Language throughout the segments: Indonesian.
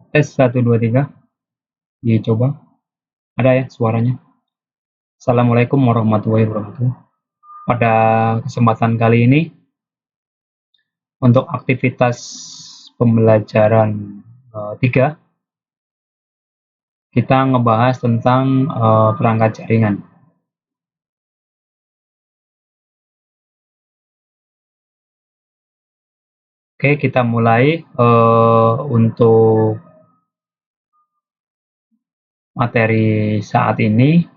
Tes 1 2 3. Dicoba. Ada ya suaranya? Assalamualaikum warahmatullahi wabarakatuh. Pada kesempatan kali ini untuk aktivitas pembelajaran 3 kita ngebahas tentang perangkat jaringan. Oke, kita mulai untuk materi saat ini,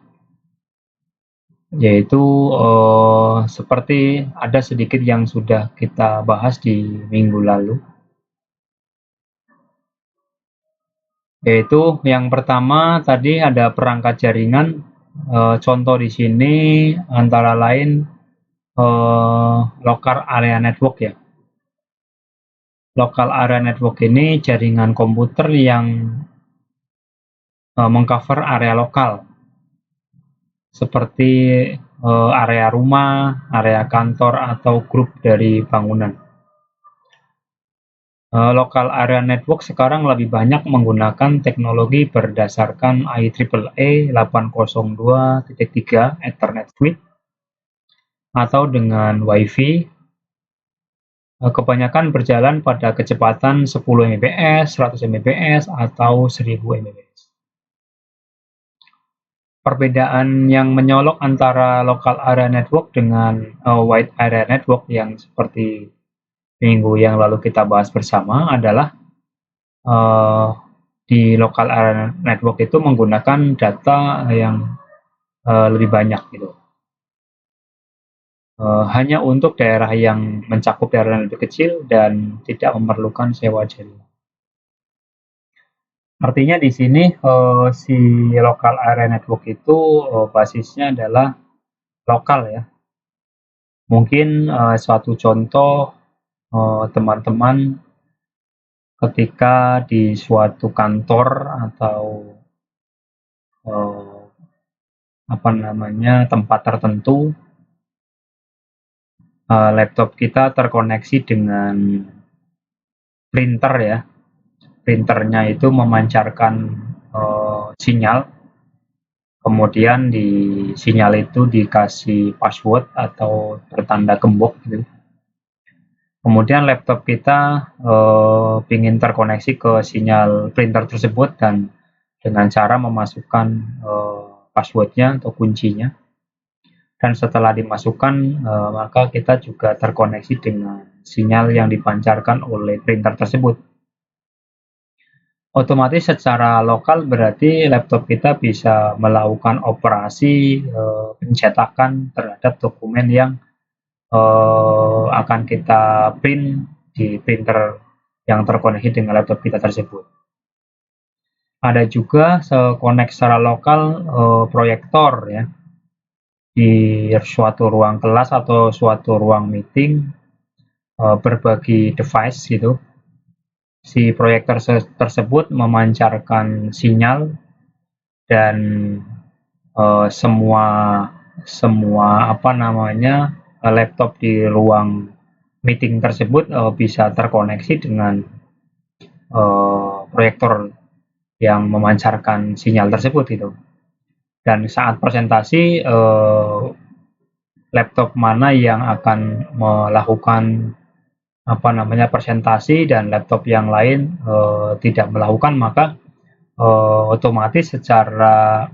yaitu seperti ada sedikit yang sudah kita bahas di minggu lalu, yaitu yang pertama tadi ada perangkat jaringan. Contoh di sini antara lain local area network ya. Local area network ini jaringan komputer yang mengcover area lokal seperti area rumah, area kantor, atau grup dari bangunan. Local area network sekarang lebih banyak menggunakan teknologi berdasarkan IEEE 802.3 Ethernet Switch atau dengan Wi-Fi. Kebanyakan berjalan pada kecepatan 10 Mbps, 100 Mbps, atau 1000 Mbps. Perbedaan yang menyolok antara local area network dengan wide area network yang seperti minggu yang lalu kita bahas bersama adalah di local area network itu menggunakan data yang lebih banyak gitu. Hanya untuk daerah yang mencakup daerah yang lebih kecil dan tidak memerlukan sewa jaringan. Artinya di sini si local area network itu basisnya adalah lokal ya. Mungkin suatu contoh teman-teman ketika di suatu kantor atau tempat tertentu, laptop kita terkoneksi dengan printer ya. Printernya itu memancarkan sinyal, kemudian di sinyal itu dikasih password atau bertanda gembok gitu. Kemudian laptop kita ingin terkoneksi ke sinyal printer tersebut dan dengan cara memasukkan passwordnya atau kuncinya. Dan setelah dimasukkan, maka kita juga terkoneksi dengan sinyal yang dipancarkan oleh printer tersebut. Otomatis secara lokal berarti laptop kita bisa melakukan operasi pencetakan terhadap dokumen yang akan kita print di printer yang terkoneksi dengan laptop kita tersebut. Ada juga connect secara lokal proyektor ya. Di suatu ruang kelas atau suatu ruang meeting, berbagi device gitu. Si proyektor tersebut memancarkan sinyal dan semua laptop di ruang meeting tersebut bisa terkoneksi dengan proyektor yang memancarkan sinyal tersebut gitu. Dan saat presentasi, laptop mana yang akan melakukan presentasi dan laptop yang lain tidak melakukan, maka otomatis secara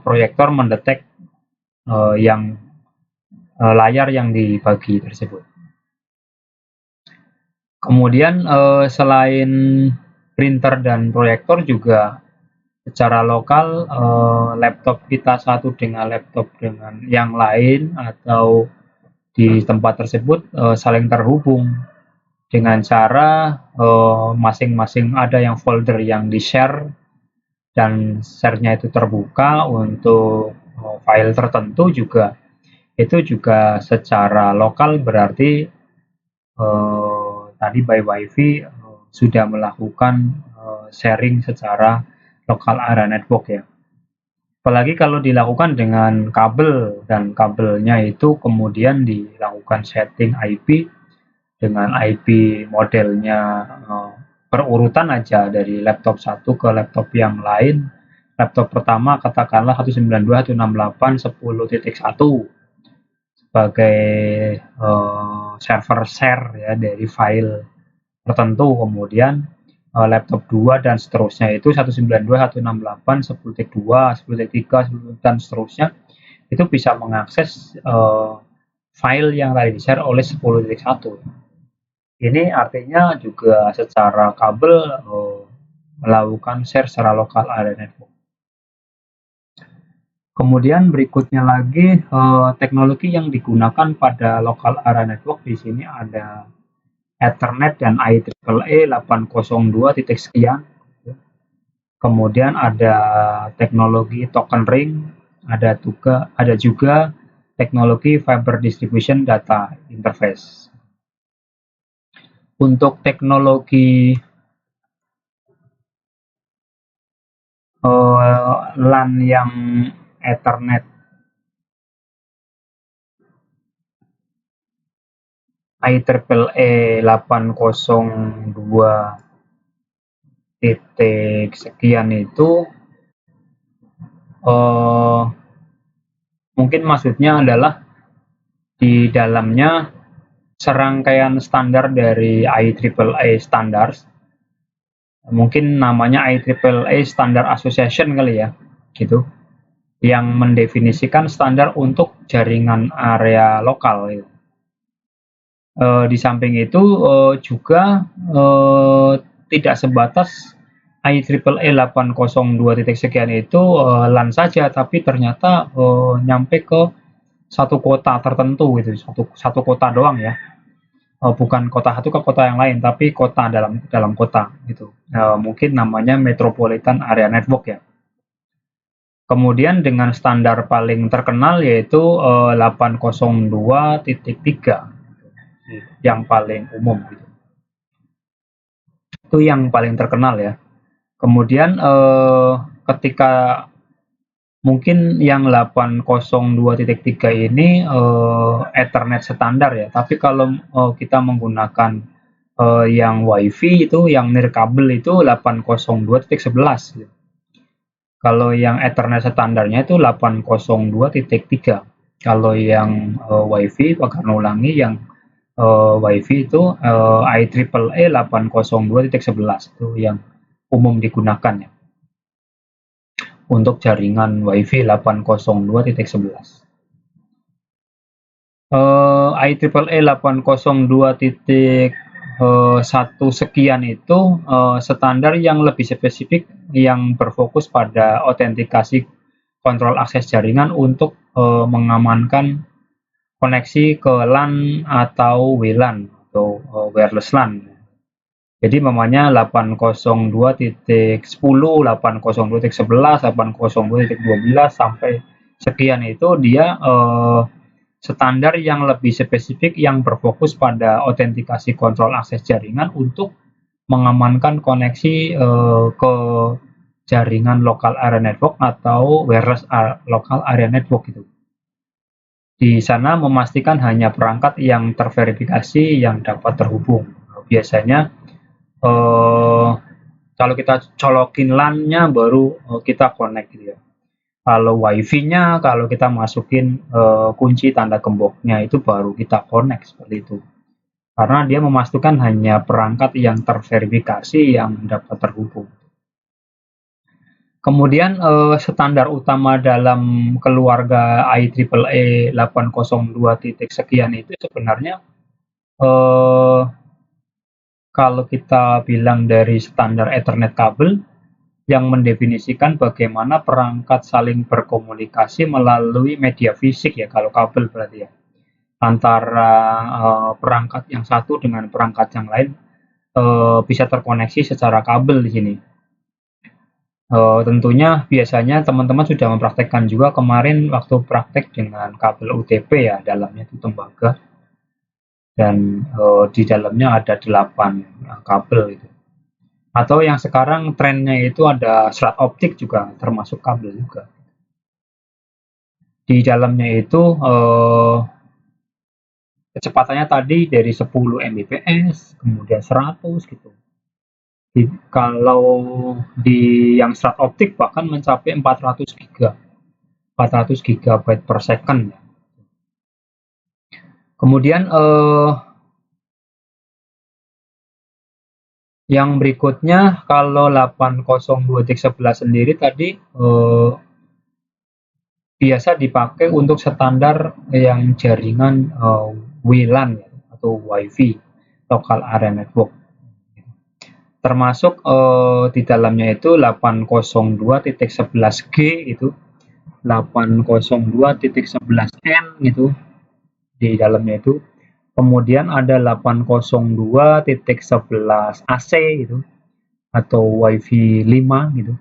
proyektor mendetek yang layar yang dibagi tersebut. Kemudian selain printer dan proyektor juga secara lokal laptop kita satu dengan laptop dengan yang lain atau di tempat tersebut saling terhubung dengan cara masing-masing ada yang folder yang di-share dan share-nya itu terbuka untuk file tertentu juga. Itu juga secara lokal berarti tadi by Wi-Fi sudah melakukan sharing secara local area network ya. Apalagi kalau dilakukan dengan kabel dan kabelnya itu kemudian dilakukan setting IP dengan IP modelnya berurutan aja dari laptop satu ke laptop yang lain. Laptop pertama katakanlah 192.168.10.1 sebagai server share ya dari file tertentu, kemudian laptop 2 dan seterusnya itu 192.168.10.2, 10.3, dan seterusnya itu bisa mengakses file yang tadi di-share oleh 10.1. Ini artinya juga secara kabel melakukan share secara lokal area network. Kemudian berikutnya lagi teknologi yang digunakan pada local area network di sini ada Ethernet dan IEEE 802 titik sekian. Kemudian ada teknologi token ring, ada juga teknologi Fiber Distribution Data Interface. Untuk teknologi LAN yang Ethernet IEEE 802 titik sekian itu mungkin maksudnya adalah di dalamnya serangkaian standar dari IEEE standards, mungkin namanya IEEE Standard Association kali ya, gitu, yang mendefinisikan standar untuk jaringan area lokal. Gitu. Di samping itu juga tidak sebatas IEEE 802 titik sekian itu LAN saja, tapi ternyata nyampe ke satu kota tertentu gitu, satu kota doang ya, bukan kota satu ke kota yang lain, tapi kota dalam kota gitu. Mungkin namanya Metropolitan Area Network ya. Kemudian dengan standar paling terkenal yaitu 802.3 yang paling umum gitu. Itu yang paling terkenal ya. Kemudian ketika mungkin yang 802.3 ini Ethernet standar ya, tapi kalau kita menggunakan yang WiFi itu, yang nirkabel itu 802.11 gitu. Kalau yang Ethernet standarnya itu 802.3. Kalau yang WiFi, akan ulangi, yang WiFi itu IEEE 802.11 itu yang umum digunakan ya untuk jaringan WiFi 802.11. IEEE 802.1 sekian itu standar yang lebih spesifik yang berfokus pada autentikasi kontrol akses jaringan untuk mengamankan koneksi ke LAN atau WLAN atau wireless LAN. Jadi namanya 802.10, 802.11, 802.12 sampai sekian itu dia standar yang lebih spesifik yang berfokus pada autentikasi kontrol akses jaringan untuk mengamankan koneksi ke jaringan local area network atau wireless local area network itu. Di sana memastikan hanya perangkat yang terverifikasi yang dapat terhubung. Biasanya kalau kita colokin LAN-nya baru kita connect gitu ya. Kalau WiFi-nya, kalau kita masukin kunci tanda gemboknya itu baru kita connect seperti itu. Karena dia memastikan hanya perangkat yang terverifikasi yang dapat terhubung. Kemudian standar utama dalam keluarga IEEE 802 titik sekian itu sebenarnya kalau kita bilang dari standar Ethernet kabel yang mendefinisikan bagaimana perangkat saling berkomunikasi melalui media fisik ya, kalau kabel berarti ya, antara perangkat yang satu dengan perangkat yang lain bisa terkoneksi secara kabel di sini. Tentunya biasanya teman-teman sudah mempraktekkan juga kemarin waktu praktek dengan kabel UTP ya, dalamnya itu tembaga dan di dalamnya ada 8 kabel itu. Atau yang sekarang trennya itu ada serat optik juga, termasuk kabel juga. Di dalamnya itu kecepatannya tadi dari 10 Mbps, kemudian 100 gitu. Kalau di yang strat optik bahkan mencapai 400 gigabyte per second. Kemudian yang berikutnya, kalau 802.11 sendiri tadi biasa dipakai untuk standar yang jaringan WLAN atau WiFi, Local Area Network. Termasuk di dalamnya itu 802.11g itu, 802.11n gitu di dalamnya itu. Kemudian ada 802.11 AC gitu atau WiFi 5 gitu.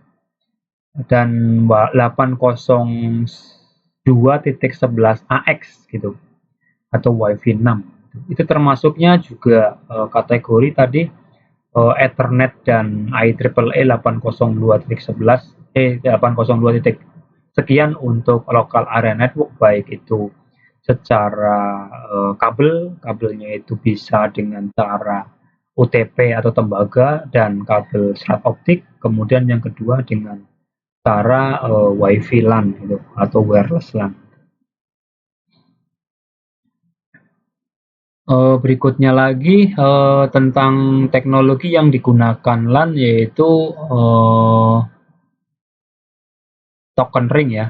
Dan 802.11 AX gitu atau WiFi 6. Itu termasuknya juga kategori tadi Ethernet dan IEEE 802.11 802. Sekian untuk local area network, baik itu secara kabelnya itu bisa dengan cara UTP atau tembaga dan kabel strat optik. Kemudian yang kedua dengan cara WiFi LAN gitu, atau wireless LAN. Berikutnya lagi tentang teknologi yang digunakan LAN, yaitu token ring ya.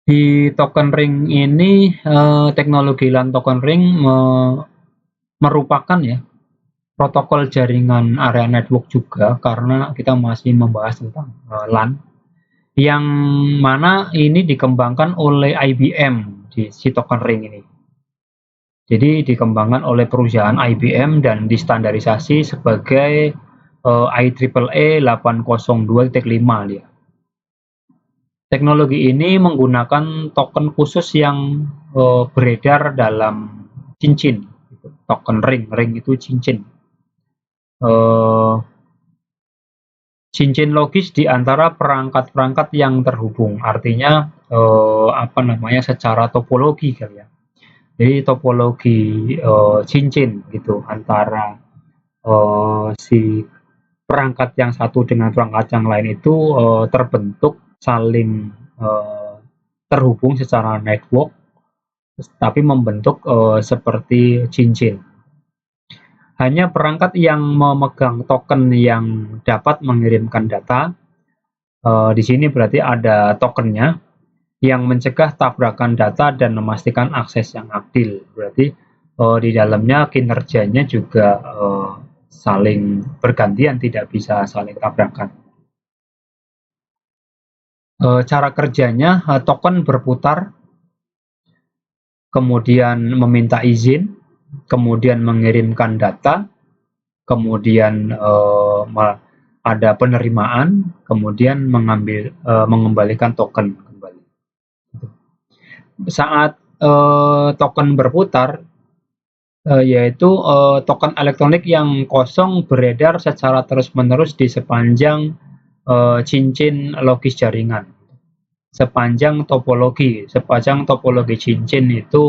Di token ring ini, teknologi LAN token ring merupakan ya protokol jaringan area network juga, karena kita masih membahas tentang LAN, yang mana ini dikembangkan oleh IBM di si token ring ini. Jadi dikembangkan oleh perusahaan IBM dan distandarisasi sebagai IEEE 802.5 dia. Teknologi ini menggunakan token khusus yang beredar dalam cincin, token ring itu cincin. Cincin logis di antara perangkat-perangkat yang terhubung, artinya secara topologi kali ya. Jadi topologi cincin gitu antara si perangkat yang satu dengan perangkat yang lain itu terbentuk saling terhubung secara network, tapi membentuk seperti cincin. Hanya perangkat yang memegang token yang dapat mengirimkan data. Di sini berarti ada tokennya yang mencegah tabrakan data dan memastikan akses yang adil. Berarti di dalamnya kinerjanya juga saling bergantian, tidak bisa saling tabrakan. Cara kerjanya, token berputar, kemudian meminta izin, kemudian mengirimkan data, kemudian ada penerimaan, kemudian mengembalikan token kembali. Saat token berputar, yaitu token elektronik yang kosong beredar secara terus-menerus di sepanjang cincin logis jaringan. Sepanjang topologi cincin itu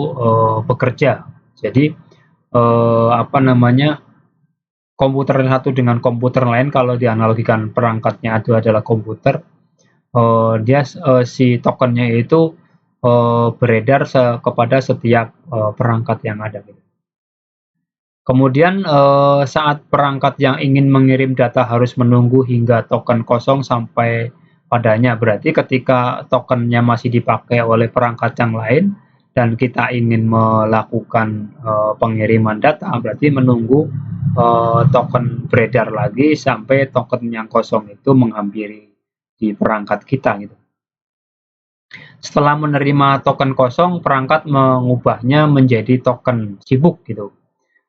bekerja. Jadi komputer satu dengan komputer lain, kalau dianalogikan perangkatnya itu adalah komputer, si tokennya itu beredar kepada setiap perangkat yang ada. Kemudian saat perangkat yang ingin mengirim data harus menunggu hingga token kosong sampai padanya. Berarti ketika tokennya masih dipakai oleh perangkat yang lain dan kita ingin melakukan pengiriman data, berarti menunggu token beredar lagi sampai token yang kosong itu menghampiri di perangkat kita gitu. Setelah menerima token kosong, perangkat mengubahnya menjadi token sibuk gitu.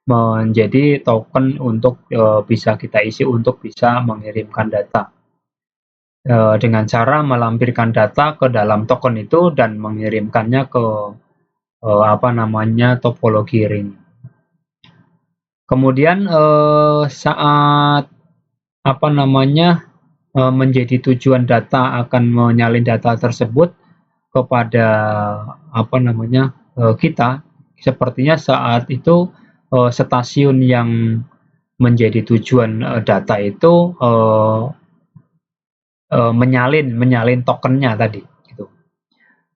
Menjadi token untuk bisa kita isi untuk bisa mengirimkan data dengan cara melampirkan data ke dalam token itu dan mengirimkannya ke topologi ring. Kemudian saat menjadi tujuan data akan menyalin data tersebut kepada kita, sepertinya saat itu stasiun yang menjadi tujuan data itu menyalin tokennya tadi. Gitu.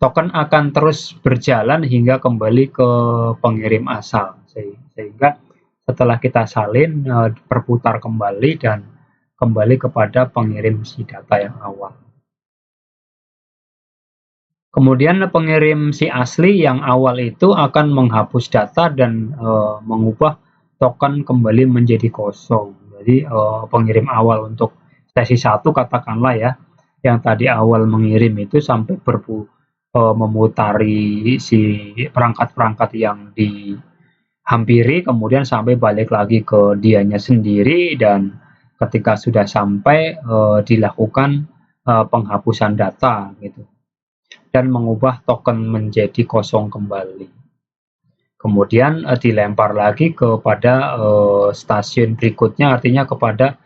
Token akan terus berjalan hingga kembali ke pengirim asal, sehingga setelah kita salin berputar kembali dan kembali kepada pengirim si data yang awal. Kemudian pengirim si asli yang awal itu akan menghapus data dan mengubah token kembali menjadi kosong. Jadi pengirim awal untuk sesi 1 katakanlah ya, yang tadi awal mengirim itu sampai memutari si perangkat-perangkat yang dihampiri, kemudian sampai balik lagi ke dianya sendiri, dan ketika sudah sampai dilakukan penghapusan data gitu, dan mengubah token menjadi kosong kembali. Kemudian dilempar lagi kepada stasiun berikutnya, artinya kepada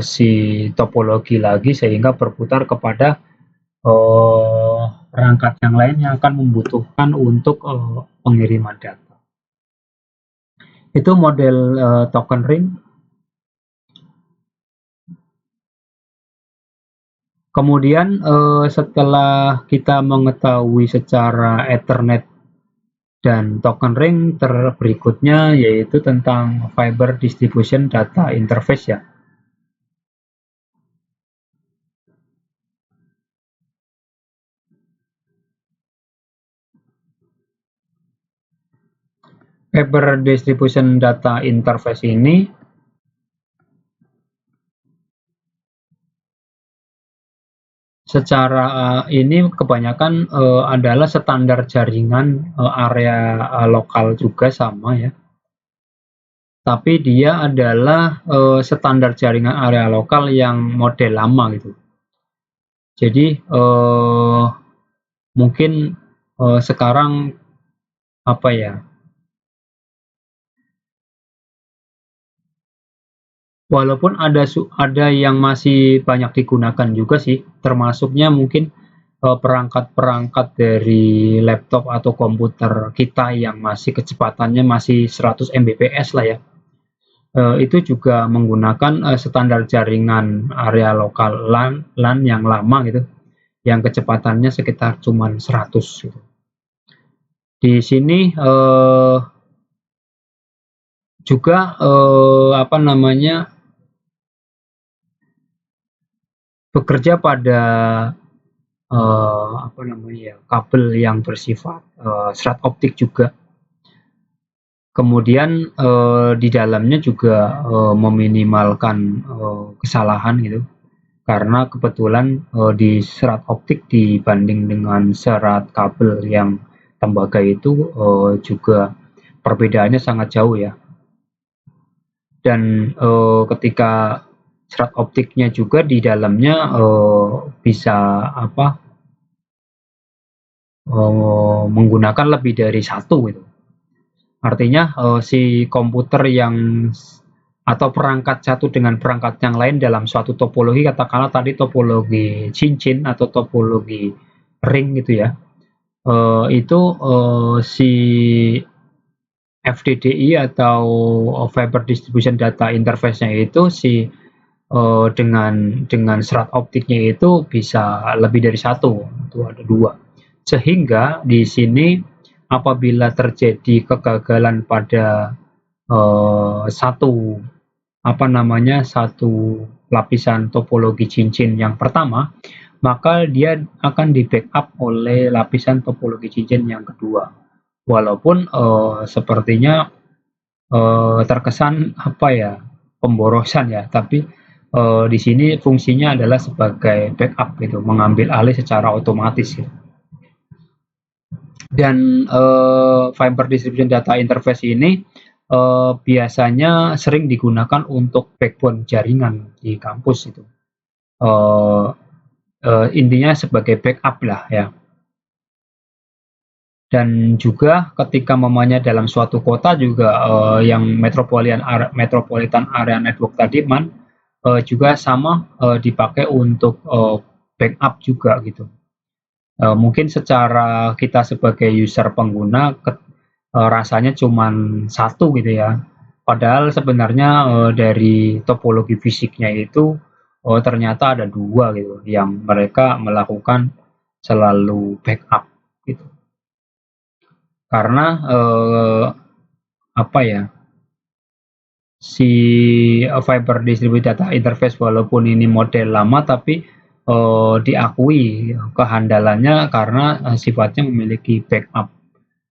si topologi lagi, sehingga berputar kepada perangkat yang lain yang akan membutuhkan untuk pengiriman data. Itu model token ring. Kemudian setelah kita mengetahui secara Ethernet dan token ring, berikutnya yaitu tentang Fiber Distribution Data Interface ya. Fiber Distribution Data Interface ini secara ini kebanyakan adalah standar jaringan area lokal juga sama ya. Tapi dia adalah standar jaringan area lokal yang model lama gitu. Jadi mungkin sekarang apa ya? Walaupun ada yang masih banyak digunakan juga sih, termasuknya mungkin perangkat-perangkat dari laptop atau komputer kita yang masih kecepatannya masih 100 Mbps lah ya. Itu juga menggunakan standar jaringan area lokal LAN yang lama gitu, yang kecepatannya sekitar cuma 100 gitu. Di sini juga bekerja pada kabel yang bersifat serat optik juga. Kemudian di dalamnya juga meminimalkan kesalahan gitu, karena kebetulan di serat optik dibanding dengan serat kabel yang tembaga itu juga perbedaannya sangat jauh ya. Dan ketika serat optiknya juga di dalamnya bisa menggunakan lebih dari satu gitu. Artinya si komputer yang atau perangkat satu dengan perangkat yang lain dalam suatu topologi, katakanlah tadi topologi cincin atau topologi ring gitu ya, itu si FDDI atau Fiber Distribution Data Interface-nya itu dengan serat optiknya itu bisa lebih dari satu, itu ada dua. Sehingga di sini apabila terjadi kegagalan pada satu lapisan topologi cincin yang pertama, maka dia akan di backup oleh lapisan topologi cincin yang kedua. Walaupun sepertinya terkesan pemborosan ya, tapi di sini fungsinya adalah sebagai backup gitu, mengambil alih secara otomatis gitu. Dan Fiber Distribution Data Interface ini biasanya sering digunakan untuk backbone jaringan di kampus itu. Intinya sebagai backup lah ya. Dan juga ketika mamanya dalam suatu kota juga yang metropolitan area network tadi juga sama dipakai untuk backup juga gitu. Mungkin secara kita sebagai user pengguna rasanya cuman satu gitu ya. Padahal sebenarnya dari topologi fisiknya itu ternyata ada dua gitu yang mereka melakukan selalu backup gitu. Karena apa ya, si Fiber Distributed Data Interface walaupun ini model lama tapi diakui kehandalannya karena sifatnya memiliki backup.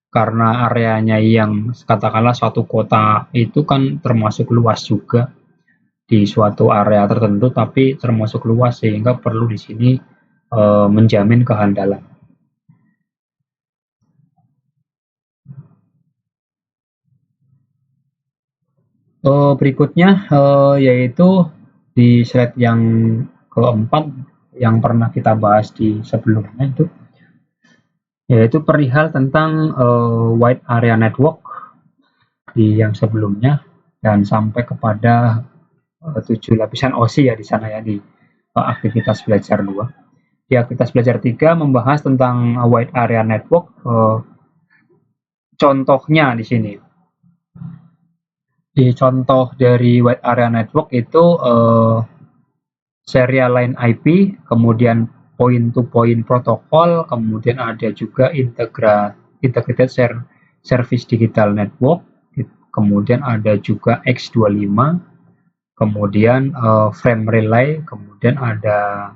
Karena areanya yang katakanlah suatu kota itu kan termasuk luas juga di suatu area tertentu, tapi termasuk luas sehingga perlu di sini menjamin kehandalan. Berikutnya yaitu di slide yang keempat yang pernah kita bahas di sebelumnya itu, yaitu perihal tentang wide area network di yang sebelumnya dan sampai kepada 7 lapisan OSI ya di sana ya di aktivitas belajar 2. Di aktivitas belajar 3 membahas tentang wide area network, contohnya di sini. Di contoh dari wide area network itu serial line IP, kemudian point-to-point protokol, kemudian ada juga integrated service digital network, kemudian ada juga X25, kemudian frame relay, kemudian ada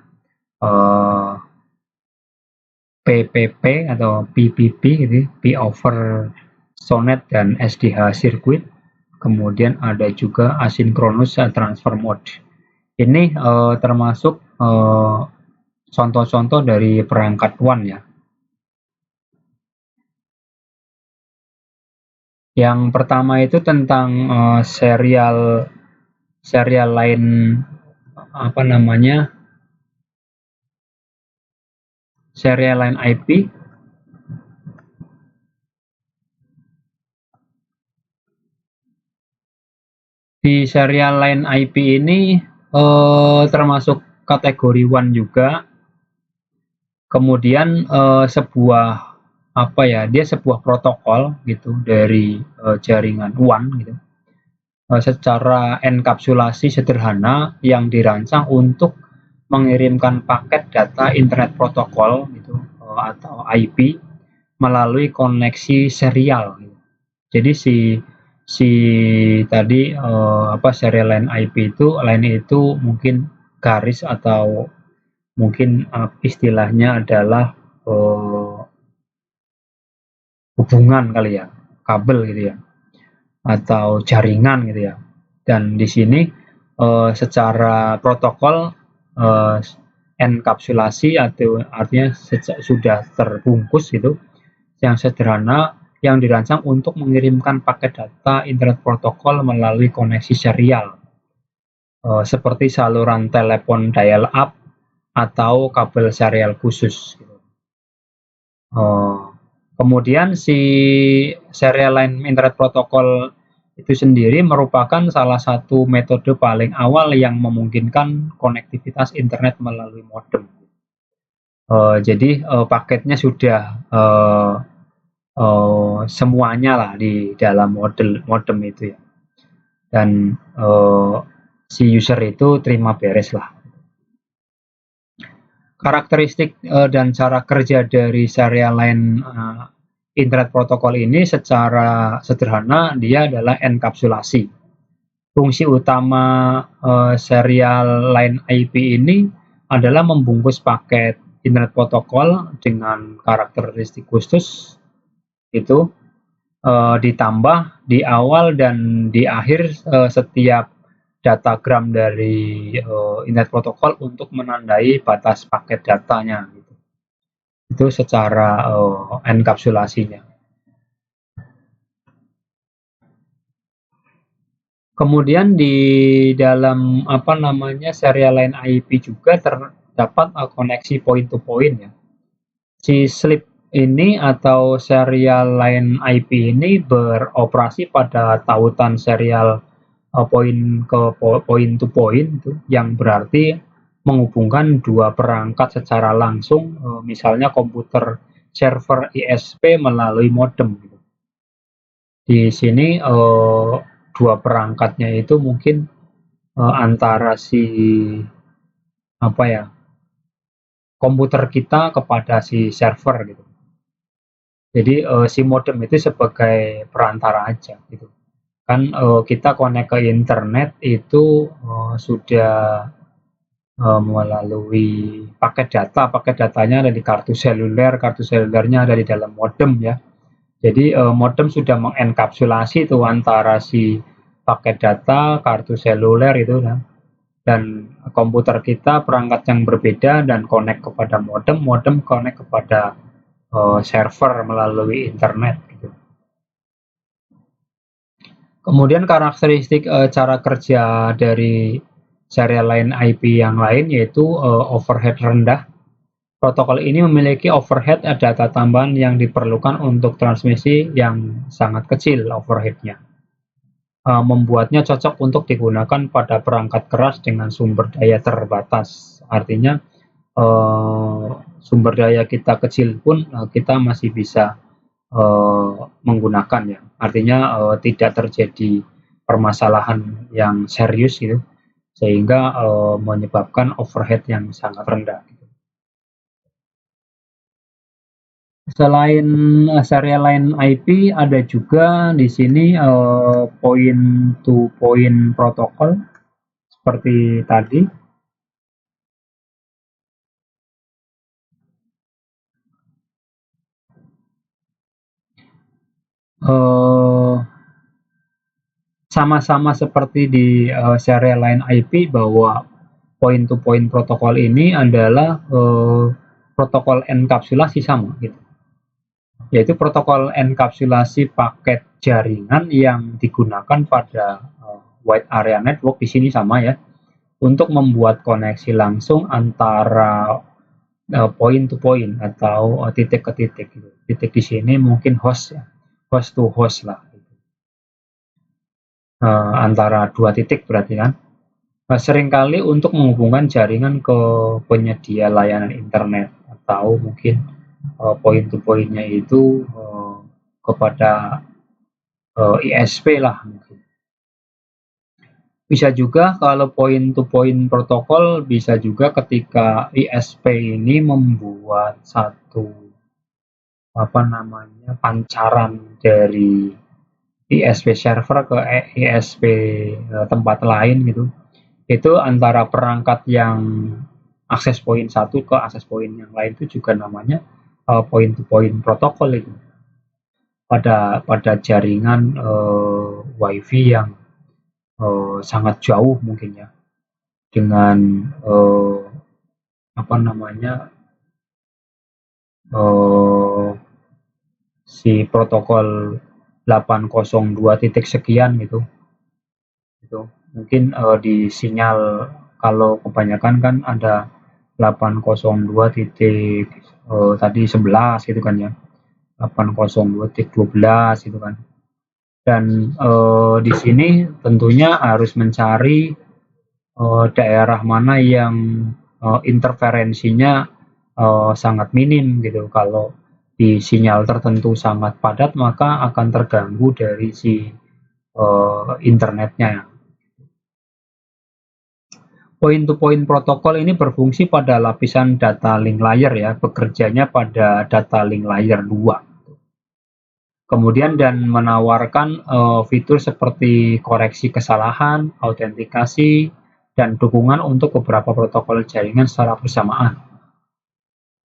PPP atau PPP gitu, P over Sonet dan SDH circuit, kemudian ada juga asynchronous transfer mode. Ini termasuk contoh-contoh dari perangkat WAN ya. Yang pertama itu tentang serial line apa namanya, serial line IP. Di serial line IP ini termasuk kategori WAN juga. Kemudian sebuah apa ya, dia sebuah protokol gitu dari jaringan WAN gitu. Secara enkapsulasi sederhana yang dirancang untuk mengirimkan paket data internet protokol gitu atau IP melalui koneksi serial. Jadi si tadi serial line IP itu mungkin garis atau mungkin istilahnya adalah hubungan kali ya, kabel gitu ya, atau jaringan gitu ya. Dan di sini secara protokol enkapsulasi atau artinya sudah terbungkus gitu, yang sederhana yang dirancang untuk mengirimkan paket data internet protokol melalui koneksi serial seperti saluran telepon dial up atau kabel serial khusus. Kemudian si serial line internet protokol itu sendiri merupakan salah satu metode paling awal yang memungkinkan konektivitas internet melalui modem. Jadi paketnya sudah semuanya lah di dalam modem itu ya, dan si user itu terima beres lah. Karakteristik dan cara kerja dari serial line internet protokol ini secara sederhana dia adalah enkapsulasi. Fungsi utama serial line IP ini adalah membungkus paket internet protokol dengan karakteristik khusus itu, ditambah di awal dan di akhir setiap datagram dari internet protokol untuk menandai batas paket datanya gitu. Itu secara enkapsulasinya. Kemudian di dalam serial line IP juga terdapat koneksi point to point ya. Si slip ini atau serial line IP ini beroperasi pada tautan serial point ke point to point itu, yang berarti menghubungkan dua perangkat secara langsung, misalnya komputer server ISP melalui modem. Di sini dua perangkatnya itu mungkin antara si apa ya komputer kita kepada si server gitu. Jadi si modem itu sebagai perantara aja gitu. Kan kita connect ke internet itu sudah melalui paket datanya ada di kartu selulernya ada di dalam modem ya. Jadi modem sudah mengenkapsulasi itu antara si paket data, kartu seluler itu dan komputer kita perangkat yang berbeda dan connect kepada modem, modem connect kepada server melalui internet gitu. Kemudian karakteristik cara kerja dari serial line IP yang lain yaitu overhead rendah. Protokol ini memiliki overhead data tambahan yang diperlukan untuk transmisi yang sangat kecil overheadnya. Membuatnya cocok untuk digunakan pada perangkat keras dengan sumber daya terbatas. Artinya sumber daya kita kecil pun kita masih bisa menggunakannya. Artinya tidak terjadi permasalahan yang serius gitu, sehingga menyebabkan overhead yang sangat rendah. Selain serial line IP, ada juga di sini point to point protokol seperti tadi. Sama-sama seperti di serial line IP bahwa point to point protokol ini adalah protokol enkapsulasi sama gitu. Yaitu protokol enkapsulasi paket jaringan yang digunakan pada wide area network di sini sama ya untuk membuat koneksi langsung antara point to point atau titik ke titik gitu. Titik di sini mungkin host ya, host to host lah gitu. Antara dua titik berarti kan. Seringkali untuk menghubungkan jaringan ke penyedia layanan internet atau mungkin point to point-nya itu kepada ISP lah mungkin. Bisa juga kalau point to point protokol bisa juga ketika ISP ini membuat satu pancaran dari ISP server ke ISP tempat lain gitu. Itu antara perangkat yang akses point satu ke akses point yang lain itu juga namanya point to point protokol itu. Pada jaringan WiFi yang sangat jauh mungkin ya dengan apa namanya si protokol 802 titik sekian gitu mungkin di sinyal kalau kebanyakan kan ada 802 titik tadi 11 gitu kan ya 802 titik 12 gitu kan dan di sini tentunya harus mencari daerah mana yang interferensinya sangat minim gitu. Kalau di sinyal tertentu sangat padat maka akan terganggu dari si internetnya. Point to point protokol ini berfungsi pada lapisan data link layer ya, bekerjanya pada data link layer 2. Kemudian dan menawarkan fitur seperti koreksi kesalahan, autentikasi, dan dukungan untuk beberapa protokol jaringan secara bersamaan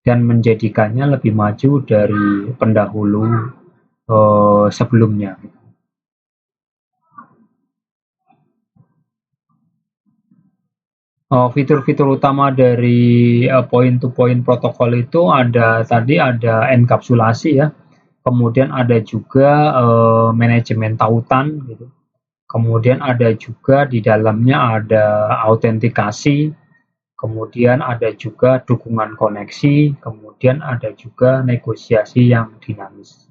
dan menjadikannya lebih maju dari pendahulu sebelumnya. Fitur-fitur utama dari point to point protokol itu ada enkapsulasi ya, kemudian ada juga manajemen tautan gitu. Kemudian ada juga di dalamnya ada autentikasi, kemudian ada juga dukungan koneksi, kemudian ada juga negosiasi yang dinamis.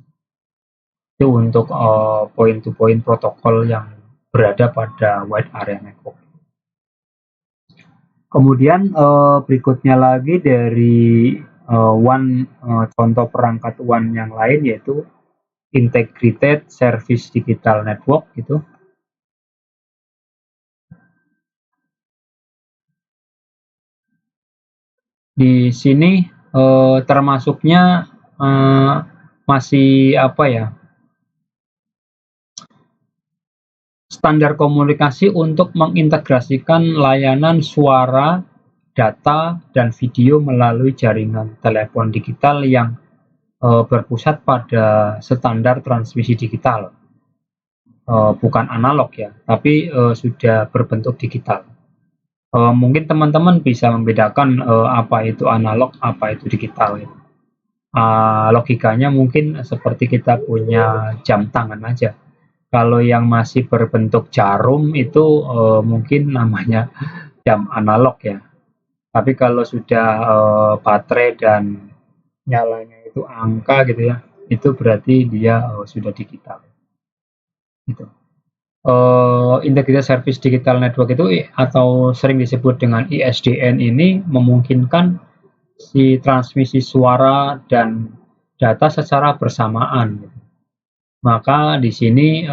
Itu untuk point to point protokol yang berada pada wide area network. Kemudian berikutnya lagi dari contoh perangkat WAN yang lain yaitu Integrated Service Digital Network gitu. Di sini termasuknya masih apa ya, standar komunikasi untuk mengintegrasikan layanan suara, data, dan video melalui jaringan telepon digital yang berpusat pada standar transmisi digital, bukan analog ya, tapi sudah berbentuk digital. Mungkin teman-teman bisa membedakan apa itu analog, apa itu digital. Gitu. Logikanya mungkin seperti kita punya jam tangan aja. Kalau yang masih berbentuk jarum itu mungkin namanya jam analog ya. Tapi kalau sudah baterai dan nyalanya itu angka gitu ya, itu berarti dia sudah digital. Gitu. Integrated Service Digital Network itu atau sering disebut dengan ISDN ini memungkinkan si transmisi suara dan data secara bersamaan. Maka di sini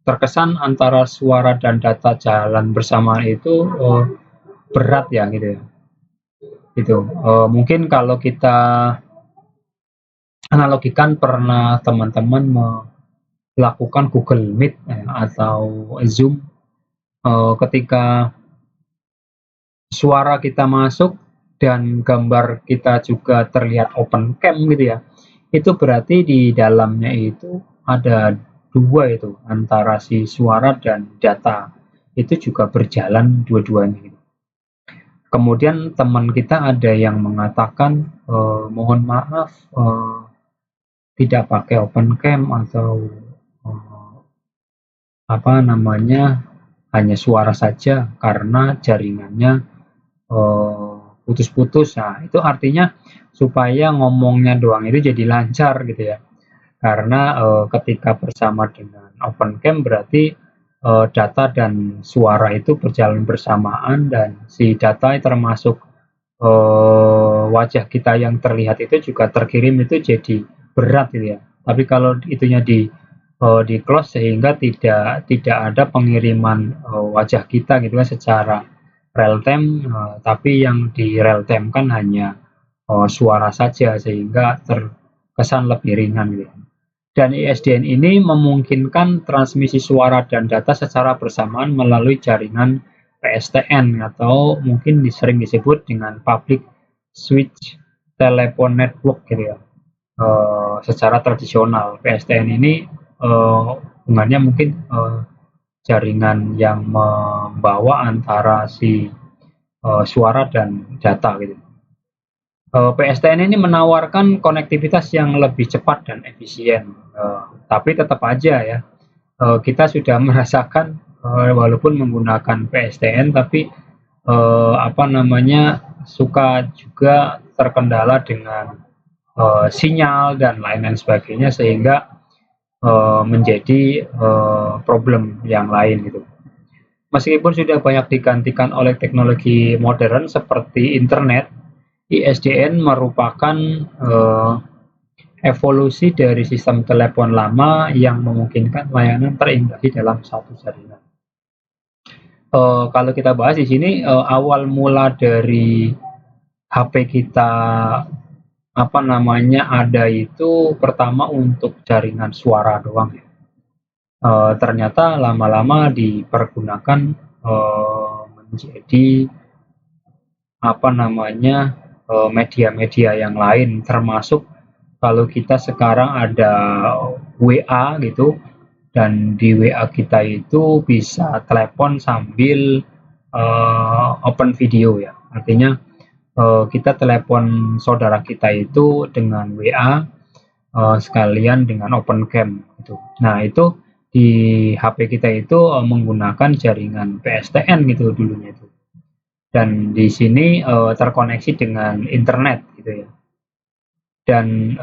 terkesan antara suara dan data jalan bersamaan itu berat ya gitu ya. Gitu. Mungkin kalau kita analogikan pernah teman-teman melakukan Google Meet atau Zoom ketika suara kita masuk dan gambar kita juga terlihat open cam gitu ya. Itu berarti di dalamnya itu ada dua itu antara si suara dan data itu juga berjalan dua-duanya gitu. Kemudian teman kita ada yang mengatakan mohon maaf tidak pakai open cam atau apa namanya hanya suara saja karena jaringannya putus-putus. Nah, itu artinya supaya ngomongnya doang itu jadi lancar gitu ya. Karena ketika bersama dengan open cam berarti data dan suara itu berjalan bersamaan dan si data termasuk wajah kita yang terlihat itu juga terkirim itu jadi berat gitu ya. Tapi kalau itunya di close sehingga tidak ada pengiriman wajah kita gitu kan secara real time, tapi yang di real time kan hanya suara saja sehingga terkesan lebih ringan gitu. Dan ISDN ini memungkinkan transmisi suara dan data secara bersamaan melalui jaringan PSTN atau mungkin sering disebut dengan Public Switch Telephone Network gitu ya. Secara tradisional PSTN ini hubungannya mungkin jaringan yang membawa antara si suara dan data gitu. PSTN ini menawarkan konektivitas yang lebih cepat dan efisien, tapi tetap aja ya kita sudah merasakan walaupun menggunakan PSTN tapi apa namanya suka juga terkendala dengan sinyal dan lain-lain sebagainya sehingga menjadi problem yang lain gitu. Meskipun sudah banyak digantikan oleh teknologi modern seperti internet, ISDN merupakan evolusi dari sistem telepon lama yang memungkinkan layanan terintegrasi dalam satu jaringan. Kalau kita bahas di sini awal mula dari HP kita apa namanya ada itu pertama untuk jaringan suara doang ya. Ternyata lama-lama dipergunakan menjadi apa namanya media-media yang lain termasuk kalau kita sekarang ada WA gitu dan di WA kita itu bisa telepon sambil open video ya artinya kita telepon saudara kita itu dengan WA sekalian dengan open cam gitu. Nah itu di HP kita itu menggunakan jaringan PSTN gitu dulunya itu dan di sini terkoneksi dengan internet gitu ya dan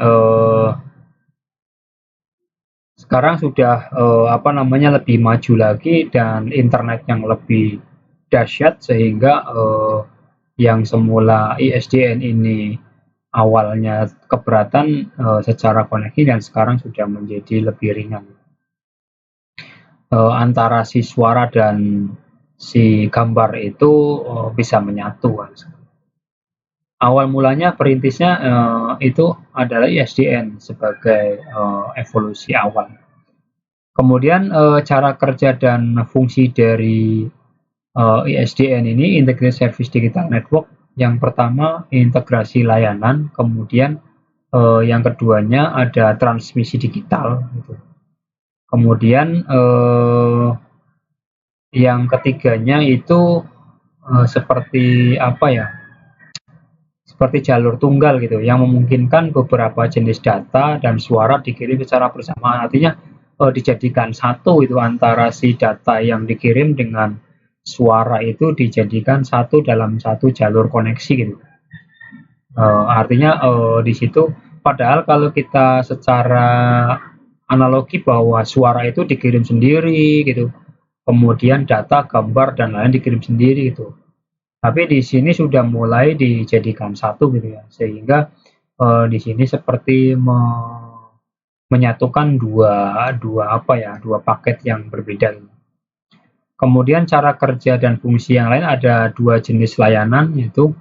sekarang sudah apa namanya lebih maju lagi dan internet yang lebih dahsyat sehingga yang semula ISDN ini awalnya keberatan secara koneksi dan sekarang sudah menjadi lebih ringan. Antara si suara dan si gambar itu bisa menyatu. Awal mulanya perintisnya itu adalah ISDN sebagai evolusi awal. Kemudian cara kerja dan fungsi dari ISDN ini, Integrated Service Digital Network, yang pertama integrasi layanan, kemudian yang keduanya ada transmisi digital, gitu. Kemudian yang ketiganya itu seperti apa ya? Seperti jalur tunggal gitu, yang memungkinkan beberapa jenis data dan suara dikirim secara bersamaan. Artinya dijadikan satu itu antara si data yang dikirim dengan suara itu dijadikan satu dalam satu jalur koneksi gitu. Artinya di situ, padahal kalau kita secara analogi bahwa suara itu dikirim sendiri gitu, kemudian data, gambar dan lain dikirim sendiri gitu. Tapi di sini sudah mulai dijadikan satu gitu ya, sehingga di sini seperti menyatukan dua paket yang berbeda. Kemudian cara kerja dan fungsi yang lain, ada dua jenis layanan, yaitu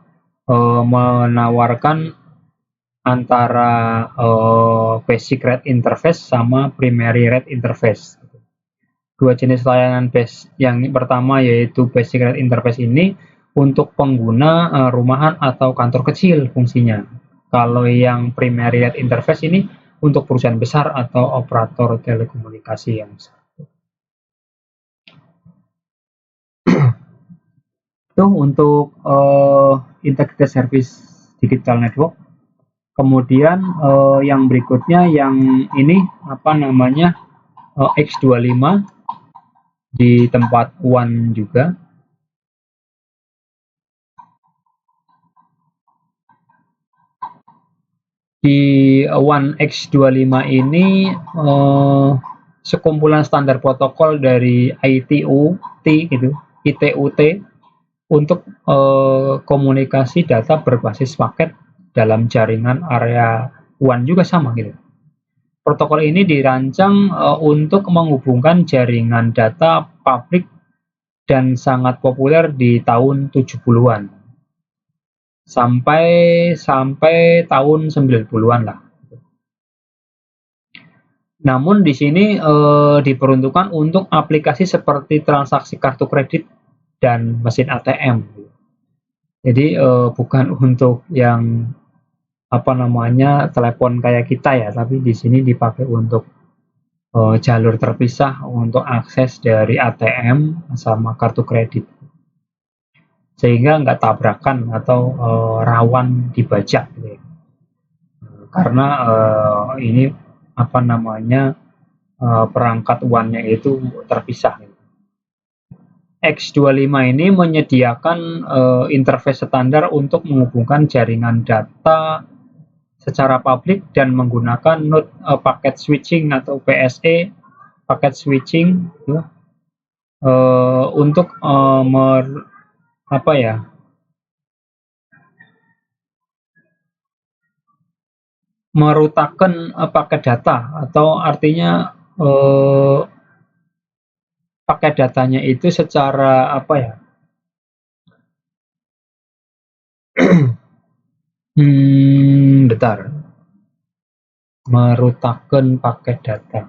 menawarkan antara basic rate interface sama primary rate interface. Dua jenis layanan yang pertama yaitu basic rate interface ini untuk pengguna rumahan atau kantor kecil fungsinya. Kalau yang primary rate interface ini untuk perusahaan besar atau operator telekomunikasi yang besar. Itu untuk Integrated Service Digital Network. Kemudian yang berikutnya, yang ini apa namanya, X25 di tempat WAN juga. Di WAN X25 ini sekumpulan standar protokol dari ITU-T gitu, ITU-T untuk komunikasi data berbasis paket dalam jaringan area WAN juga sama gitu. Protokol ini dirancang untuk menghubungkan jaringan data publik dan sangat populer di tahun 70-an. Sampai tahun 90-an lah. Namun di sini diperuntukkan untuk aplikasi seperti transaksi kartu kredit dan mesin ATM. Jadi bukan untuk yang apa namanya telepon kayak kita ya, tapi di sini dipakai untuk jalur terpisah untuk akses dari ATM sama kartu kredit, sehingga nggak tabrakan atau rawan dibajak gitu ya. Karena ini apa namanya perangkat WAN-nya itu terpisah. X25 ini menyediakan interface standar untuk menghubungkan jaringan data secara publik dan menggunakan node packet switching atau PSE, packet switching ya, untuk apa ya, merutakan paket data, atau artinya paket datanya itu secara apa ya, bentar, merutakan paket data.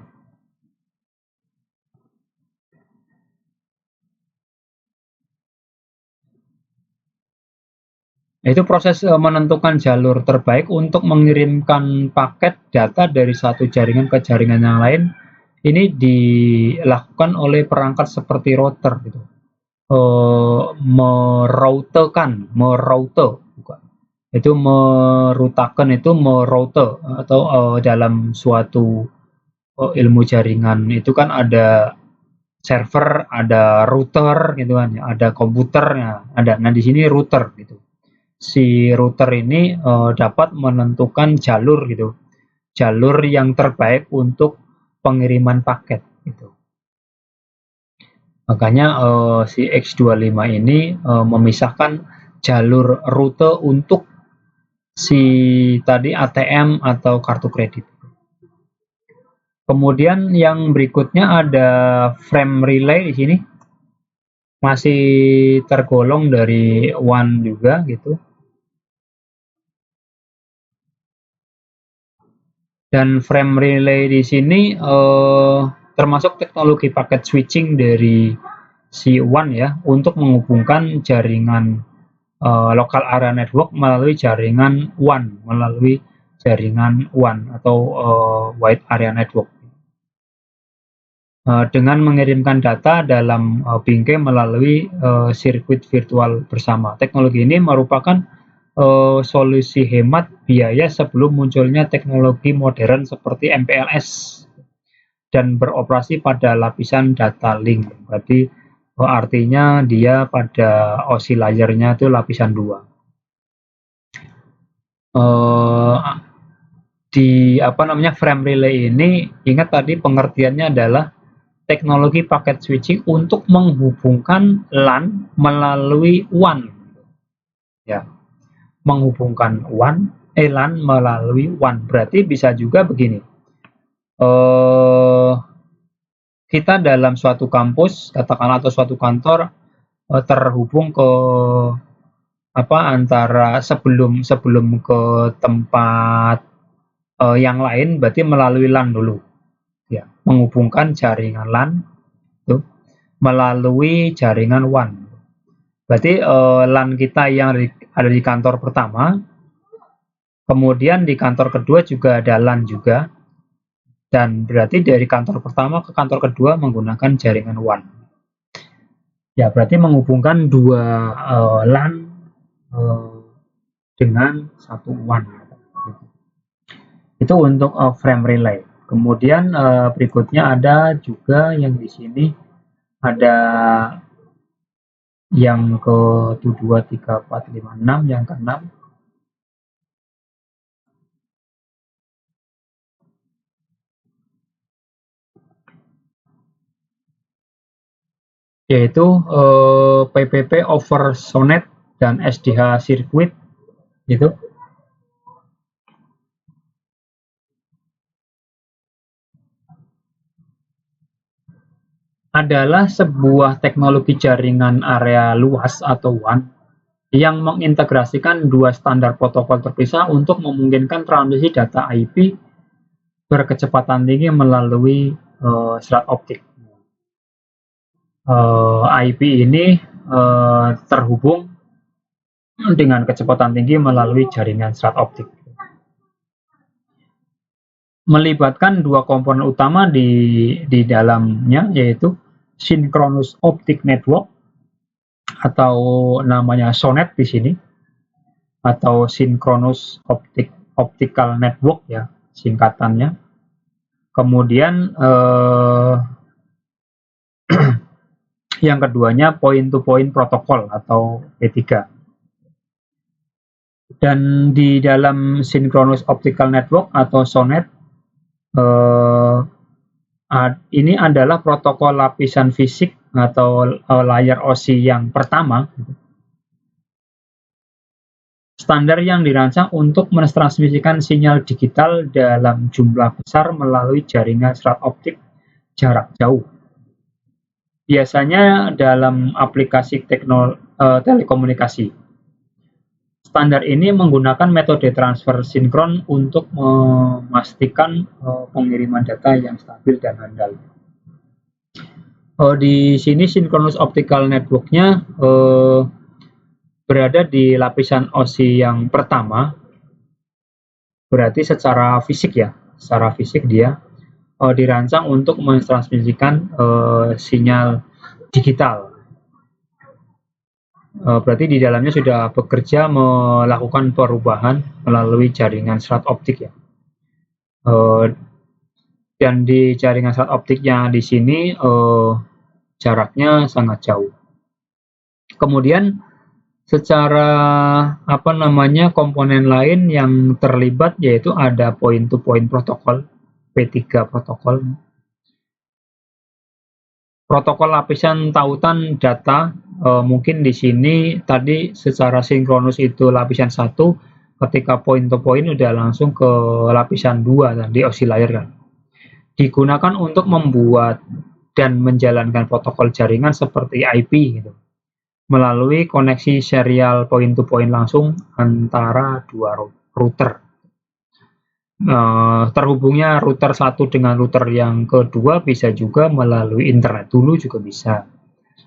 Itu proses menentukan jalur terbaik untuk mengirimkan paket data dari satu jaringan ke jaringan yang lain. Ini dilakukan oleh perangkat seperti router gitu. Itu merutakan, itu meroute, atau dalam suatu ilmu jaringan itu kan ada server, ada router gitu kan, ada komputernya, ada. Nah di sini router gitu. Si router ini dapat menentukan jalur gitu, jalur yang terbaik untuk pengiriman paket gitu. Makanya si X25 ini memisahkan jalur rute untuk si tadi ATM atau kartu kredit. Kemudian yang berikutnya ada frame relay di sini, masih tergolong dari WAN juga gitu. Dan frame relay di sini termasuk teknologi paket switching dari si WAN ya, untuk menghubungkan jaringan local area network melalui jaringan WAN, atau wide area network. Dengan mengirimkan data dalam bingkai melalui sirkuit virtual bersama. Teknologi ini merupakan solusi hemat biaya sebelum munculnya teknologi modern seperti MPLS dan beroperasi pada lapisan data link. Berarti artinya dia pada OSI layernya itu lapisan 2. Di frame relay ini, ingat tadi pengertiannya adalah teknologi paket switching untuk menghubungkan LAN melalui WAN. Ya, menghubungkan LAN melalui WAN. Berarti bisa juga begini. Kita dalam suatu kampus, katakanlah, atau suatu kantor terhubung ke antara sebelum ke tempat yang lain, berarti melalui LAN dulu. Ya, menghubungkan jaringan LAN itu melalui jaringan WAN. Berarti LAN kita yang ada di kantor pertama, kemudian di kantor kedua juga ada LAN juga, dan berarti dari kantor pertama ke kantor kedua menggunakan jaringan WAN. Ya, berarti menghubungkan dua LAN dengan satu WAN. Itu untuk frame relay. Kemudian berikutnya ada juga yang di sini ada yang ke 2, 3, 4, 5, 6, yang ke-6. Yaitu PPP over SONET dan SDH circuit gitu. Adalah sebuah teknologi jaringan area luas atau WAN yang mengintegrasikan dua standar protokol terpisah untuk memungkinkan transmisi data IP berkecepatan tinggi melalui serat optik. IP ini terhubung dengan kecepatan tinggi melalui jaringan serat optik. Melibatkan dua komponen utama di dalamnya, yaitu Synchronous Optic Network atau namanya SONET di sini, atau Synchronous Optical Network ya singkatannya. Kemudian yang keduanya point-to-point protocol atau P3. Dan di dalam Synchronous Optical Network atau SONET ini adalah protokol lapisan fisik atau layer OSI yang pertama, standar yang dirancang untuk mentransmisikan sinyal digital dalam jumlah besar melalui jaringan serat optik jarak jauh. Biasanya dalam aplikasi telekomunikasi. Standar ini menggunakan metode transfer sinkron untuk memastikan pengiriman data yang stabil dan handal. Di sini Synchronous Optical Network-nya berada di lapisan OSI yang pertama. Berarti secara fisik dia dirancang untuk mentransmisikan sinyal digital. Berarti di dalamnya sudah bekerja melakukan perubahan melalui jaringan serat optik ya. Dan di jaringan serat optiknya di sini jaraknya sangat jauh. Kemudian secara komponen lain yang terlibat yaitu ada point-to-point protokol, P3 protokol. Protokol lapisan tautan data, mungkin di sini tadi secara sinkronus itu lapisan 1, ketika point to point udah langsung ke lapisan 2 tadi oscillator kan. Digunakan untuk membuat dan menjalankan protokol jaringan seperti IP gitu, melalui koneksi serial point to point langsung antara dua router. Terhubungnya router satu dengan router yang kedua bisa juga melalui internet dulu juga bisa,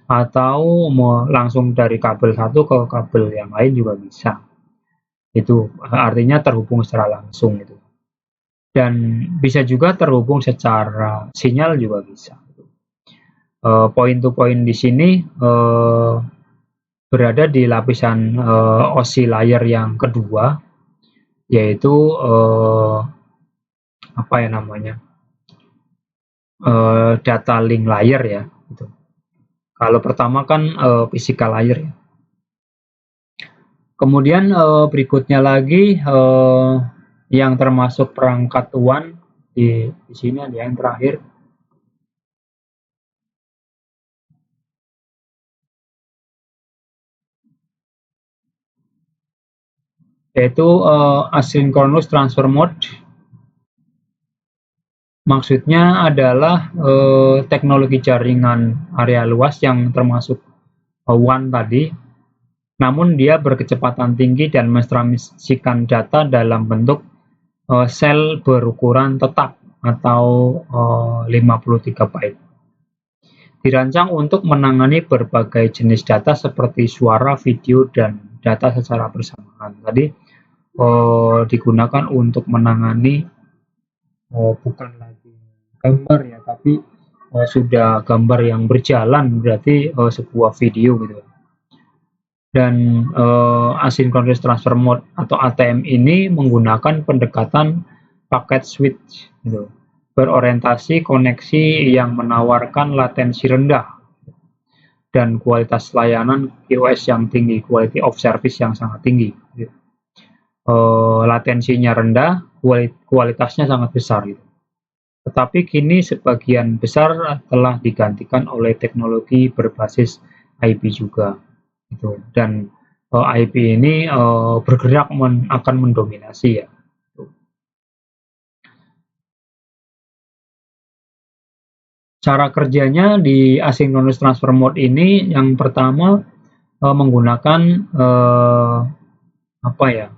atau langsung dari kabel satu ke kabel yang lain juga bisa. Itu artinya terhubung secara langsung itu. Dan bisa juga terhubung secara sinyal juga bisa. Point to point di sini berada di lapisan oscillator yang kedua, yaitu apa ya namanya, data link layer ya gitu. Kalau pertama kan physical layer ya. Kemudian berikutnya lagi yang termasuk perangkat WAN di sini ada yang terakhir, yaitu asynchronous transfer mode. Maksudnya adalah teknologi jaringan area luas yang termasuk WAN tadi, namun dia berkecepatan tinggi dan mentransmisikan data dalam bentuk sel berukuran tetap atau 53 byte. Dirancang untuk menangani berbagai jenis data seperti suara, video, dan data secara bersamaan. Tadi digunakan untuk menangani bukan lagi gambar ya, tapi sudah gambar yang berjalan, berarti sebuah video gitu. Dan asynchronous transfer mode atau ATM ini menggunakan pendekatan packet switch gitu, berorientasi koneksi yang menawarkan latensi rendah dan kualitas layanan QoS yang tinggi, quality of service yang sangat tinggi gitu. Latensinya rendah, kualitasnya sangat besar gitu. Tetapi kini sebagian besar telah digantikan oleh teknologi berbasis IP juga gitu. Dan IP ini bergerak akan mendominasi ya. Cara kerjanya di asynchronous transfer mode ini yang pertama menggunakan apa ya?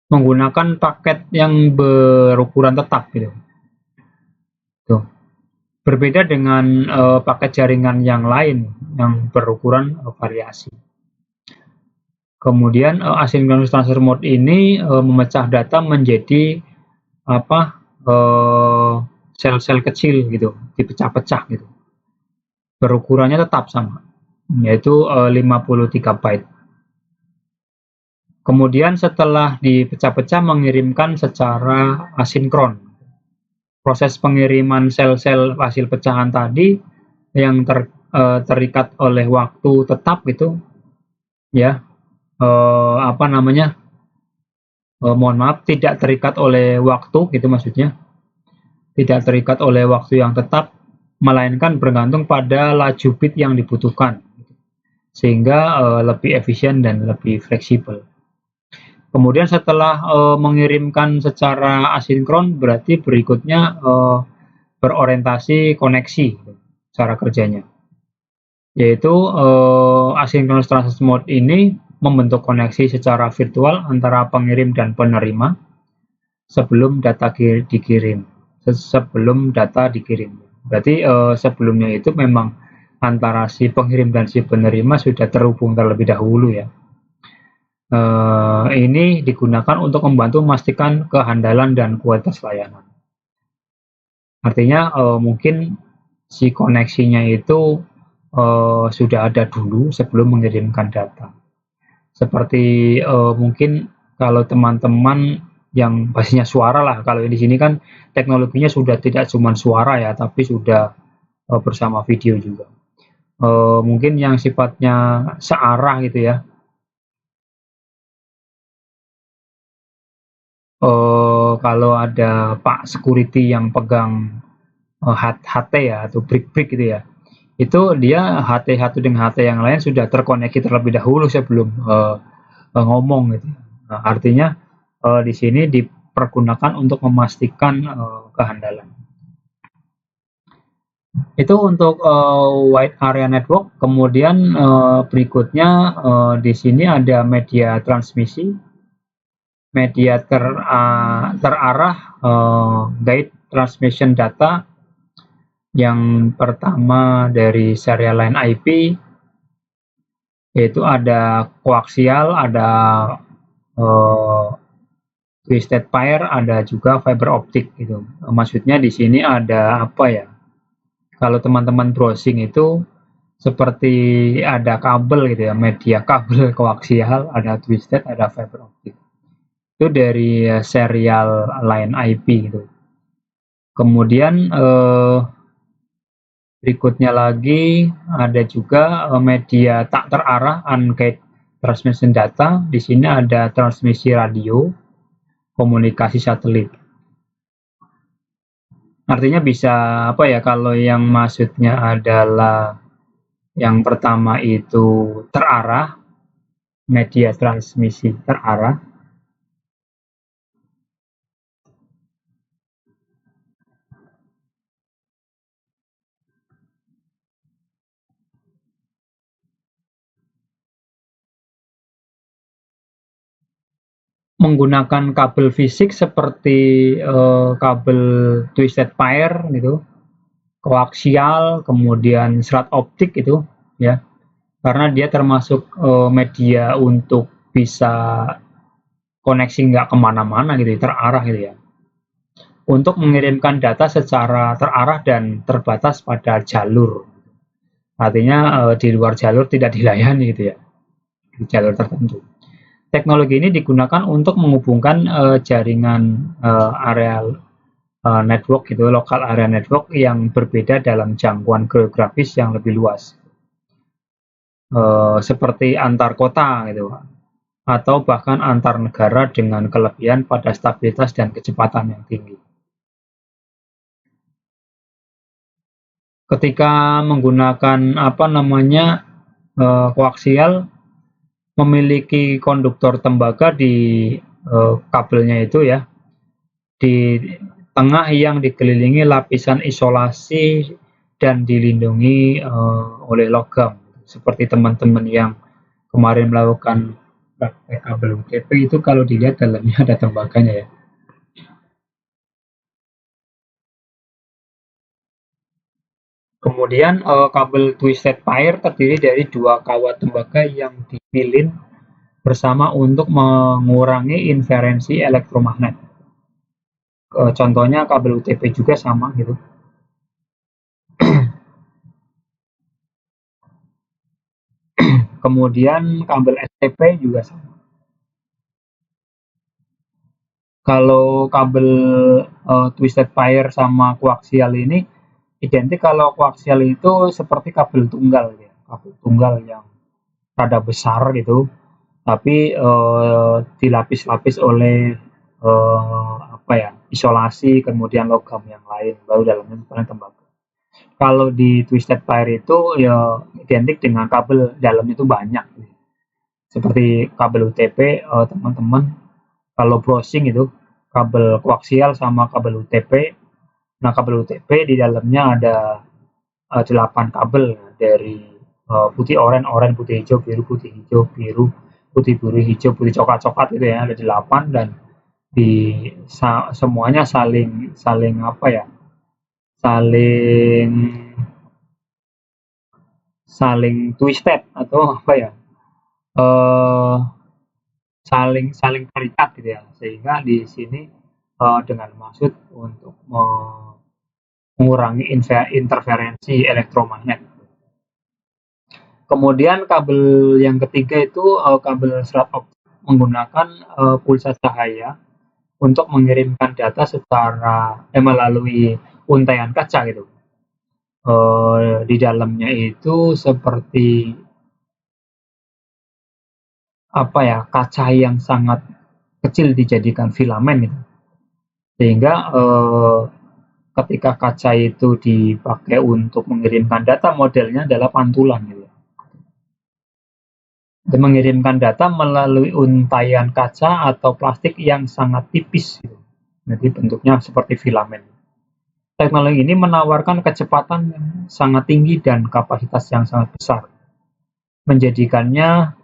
Menggunakan paket yang berukuran tetap gitu. Tuh. Berbeda dengan paket jaringan yang lain yang berukuran variasi. Kemudian asynchronous transfer mode ini memecah data menjadi apa sel-sel kecil gitu, dipecah-pecah gitu. Berukurannya tetap sama, yaitu 53 byte. Kemudian setelah dipecah-pecah mengirimkan secara asinkron. Proses pengiriman sel-sel hasil pecahan tadi yang terikat oleh waktu tetap gitu ya, apa namanya, mohon maaf, tidak terikat oleh waktu gitu maksudnya, tidak terikat oleh waktu yang tetap, melainkan bergantung pada laju bit yang dibutuhkan, sehingga lebih efisien dan lebih fleksibel. Kemudian setelah mengirimkan secara asinkron, berarti berikutnya berorientasi koneksi cara kerjanya, yaitu asynchronous transfer mode ini membentuk koneksi secara virtual antara pengirim dan penerima sebelum data dikirim. Berarti sebelumnya itu memang antara si pengirim dan si penerima sudah terhubung terlebih dahulu ya. Ini digunakan untuk membantu memastikan kehandalan dan kualitas layanan. Artinya mungkin si koneksinya itu sudah ada dulu sebelum mengirimkan data. Seperti mungkin kalau teman-teman yang basisnya suara lah, kalau di sini kan teknologinya sudah tidak cuma suara ya, tapi sudah bersama video juga. Mungkin yang sifatnya searah gitu ya, kalau ada Pak security yang pegang HT ya atau brick-brick gitu ya, itu dia HT satu dengan HT yang lain sudah terkoneksi terlebih dahulu sebelum ngomong gitu. Nah, artinya di sini dipergunakan untuk memastikan kehandalan. Itu untuk wide area network. Kemudian berikutnya di sini ada media transmisi, media terarah guide transmission data. Yang pertama dari serial line IP, yaitu ada koaksial, ada twisted pair, ada juga fiber optik gitu. Maksudnya di sini ada apa ya? Kalau teman-teman browsing itu seperti ada kabel gitu ya, media kabel koaksial, ada twisted, ada fiber optik. Itu dari serial line IP gitu. Kemudian berikutnya lagi ada juga media tak terarah unguided transmission data. Di sini ada transmisi radio, komunikasi satelit. Artinya bisa apa ya, kalau yang maksudnya adalah yang pertama itu terarah, media transmisi terarah. Menggunakan kabel fisik seperti kabel twisted pair gitu, koaksial, kemudian serat optik itu ya. Karena dia termasuk media untuk bisa koneksi nggak kemana-mana gitu, terarah gitu ya. Untuk mengirimkan data secara terarah dan terbatas pada jalur. Artinya di luar jalur tidak dilayani gitu ya, di jalur tertentu. Teknologi ini digunakan untuk menghubungkan jaringan area network gitu, lokal area network yang berbeda dalam jangkauan geografis yang lebih luas. Seperti antar kota gitu, atau bahkan antar negara dengan kelebihan pada stabilitas dan kecepatan yang tinggi. Ketika menggunakan koaksial, memiliki konduktor tembaga di kabelnya itu ya, di tengah yang dikelilingi lapisan isolasi dan dilindungi oleh logam. Seperti teman-teman yang kemarin melakukan praktek kabel UTP itu, kalau dilihat dalamnya ada tembaganya ya. Kemudian kabel twisted pair terdiri dari dua kawat tembaga yang dipilin bersama untuk mengurangi inferensi elektromagnet. Contohnya kabel UTP juga sama gitu. Kemudian kabel STP juga sama. Kalau kabel twisted pair sama koaksial ini identik. Kalau koaksial itu seperti kabel tunggal ya, kabel tunggal yang rada besar gitu, tapi dilapis-lapis oleh isolasi, kemudian logam yang lain, baru dalamnya paling tembaga. Kalau di twisted pair itu ya identik dengan kabel dalamnya itu banyak, seperti kabel UTP. Teman-teman kalau browsing itu kabel koaksial sama kabel UTP. Nah, kabel UTP di dalamnya ada 8 kabel dari putih oranye, putih hijau, biru, putih biru, hijau, putih coklat itu ya, ada 8, dan semuanya saling saling twisted atau eh, saling saling terikat gitu ya, sehingga di sini dengan maksud untuk mengurangi interferensi elektromagnet. Kemudian kabel yang ketiga itu kabel serat optik menggunakan pulsa cahaya untuk mengirimkan data secara melalui untaian kaca gitu. Di dalamnya itu seperti kaca yang sangat kecil dijadikan filamen gitu. sehingga ketika kaca itu dipakai untuk mengirimkan data, modelnya adalah pantulan gitu. Dan mengirimkan data melalui untaian kaca atau plastik yang sangat tipis gitu. Jadi bentuknya seperti filamen. Teknologi ini menawarkan kecepatan yang sangat tinggi dan kapasitas yang sangat besar, menjadikannya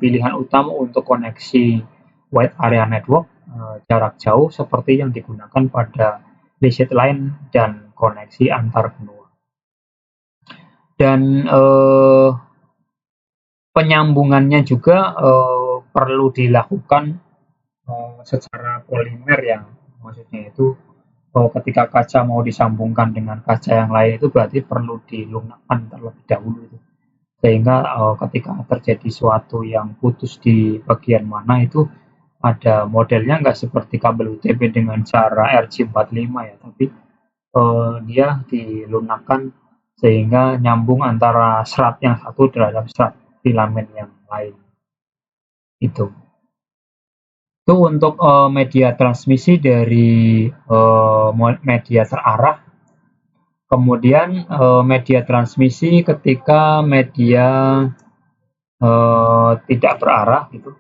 pilihan utama untuk koneksi wide area network jarak jauh seperti yang digunakan pada leased line dan koneksi antar benua. Dan penyambungannya juga perlu dilakukan secara polimer, yang maksudnya itu ketika kaca mau disambungkan dengan kaca yang lain itu berarti perlu dilunakkan terlebih dahulu itu. Sehingga ketika terjadi suatu yang putus di bagian mana itu ada modelnya, nggak seperti kabel UTP dengan cara RJ45 ya, tapi dia dilunakkan sehingga nyambung antara serat yang satu terhadap serat filamen yang lain. Itu untuk media transmisi dari media terarah. Kemudian media transmisi ketika media tidak berarah gitu.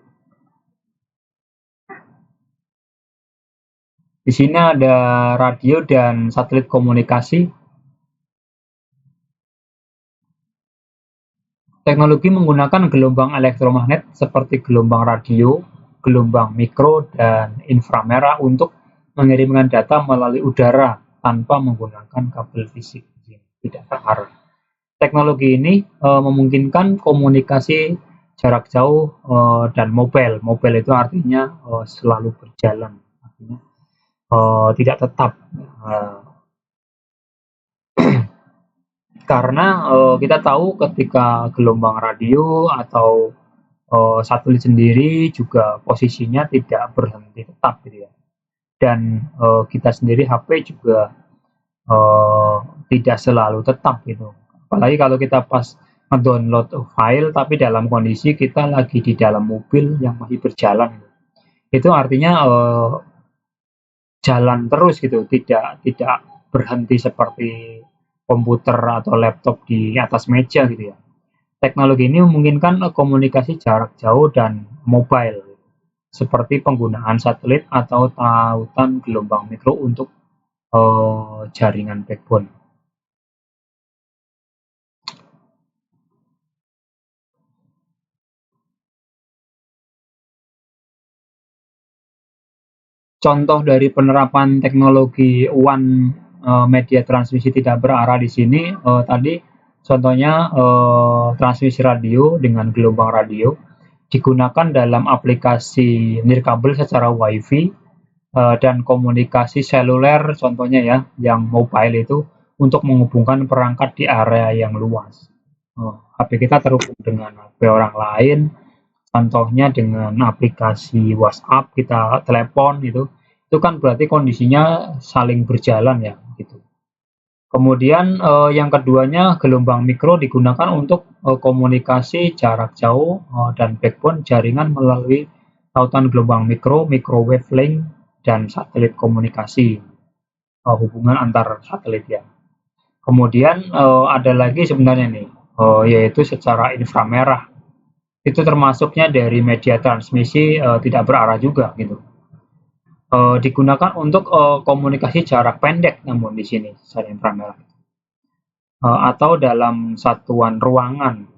Di sini ada radio dan satelit komunikasi. Teknologi menggunakan gelombang elektromagnet seperti gelombang radio, gelombang mikro, dan inframerah untuk mengirimkan data melalui udara tanpa menggunakan kabel fisik yang tidak terarah. Teknologi ini memungkinkan komunikasi jarak jauh dan mobile. Mobile itu artinya selalu berjalan, artinya tidak tetap. Karena kita tahu ketika gelombang radio atau satelit sendiri juga posisinya tidak berhenti tetap gitu ya. Dan kita sendiri HP juga tidak selalu tetap gitu. Apalagi kalau kita pas ngedownload file tapi dalam kondisi kita lagi di dalam mobil yang masih berjalan. Itu artinya jalan terus gitu, tidak berhenti seperti komputer atau laptop di atas meja gitu ya. Teknologi ini memungkinkan komunikasi jarak jauh dan mobile, seperti penggunaan satelit atau tautan gelombang mikro untuk jaringan backbone. Contoh dari penerapan teknologi WAN media transmisi tidak berarah di sini tadi contohnya transmisi radio dengan gelombang radio digunakan dalam aplikasi nirkabel secara WiFi dan komunikasi seluler contohnya ya yang mobile itu untuk menghubungkan perangkat di area yang luas. HP kita terhubung dengan HP orang lain, contohnya dengan aplikasi WhatsApp kita telepon gitu, itu kan berarti kondisinya saling berjalan ya gitu. Kemudian yang keduanya gelombang mikro digunakan untuk komunikasi jarak jauh dan backbone jaringan melalui tautan gelombang mikro, microwave link, dan satelit komunikasi hubungan antar satelit ya. Kemudian ada lagi sebenarnya nih yaitu secara inframerah. Itu termasuknya dari media transmisi tidak berarah juga gitu. Digunakan untuk komunikasi jarak pendek namun di sini secara inframerah atau dalam satuan ruangan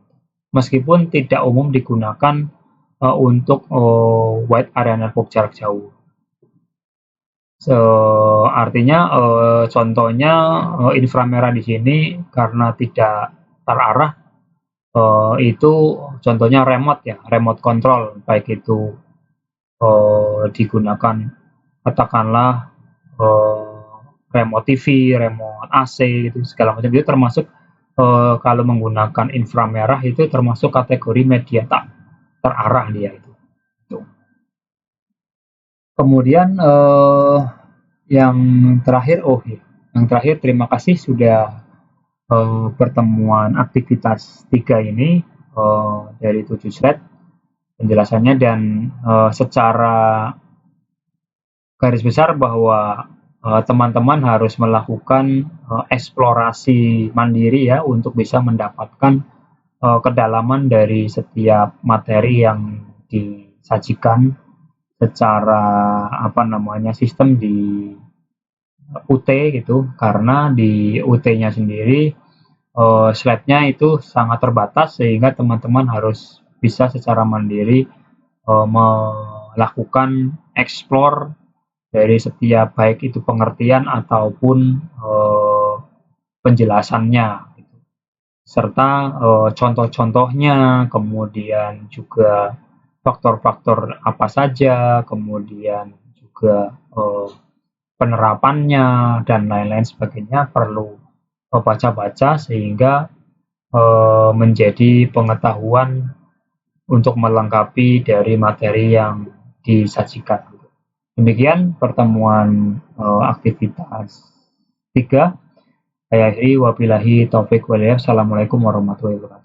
meskipun tidak umum digunakan untuk wide area network jarak jauh. Artinya contohnya inframerah di sini karena tidak terarah itu contohnya remote ya, remote control, baik itu digunakan katakanlah remote TV, remote AC itu segala macam, itu termasuk kalau menggunakan inframerah itu termasuk kategori media tak terarah dia itu. Kemudian yang terakhir yang terakhir terima kasih sudah pertemuan aktivitas 3 ini dari 7 slide penjelasannya, dan secara garis besar bahwa teman-teman harus melakukan eksplorasi mandiri ya untuk bisa mendapatkan kedalaman dari setiap materi yang disajikan secara sistem di UT gitu, karena di UT-nya sendiri slide-nya itu sangat terbatas sehingga teman-teman harus bisa secara mandiri melakukan explore dari setiap baik itu pengertian ataupun penjelasannya gitu. Serta contoh-contohnya, kemudian juga faktor-faktor apa saja, kemudian juga penerapannya dan lain-lain sebagainya perlu baca-baca sehingga menjadi pengetahuan untuk melengkapi dari materi yang disajikan. Demikian pertemuan aktivitas 3. Saya akhiri, wabillahi taufik walhidayah. Assalamualaikum warahmatullahi wabarakatuh.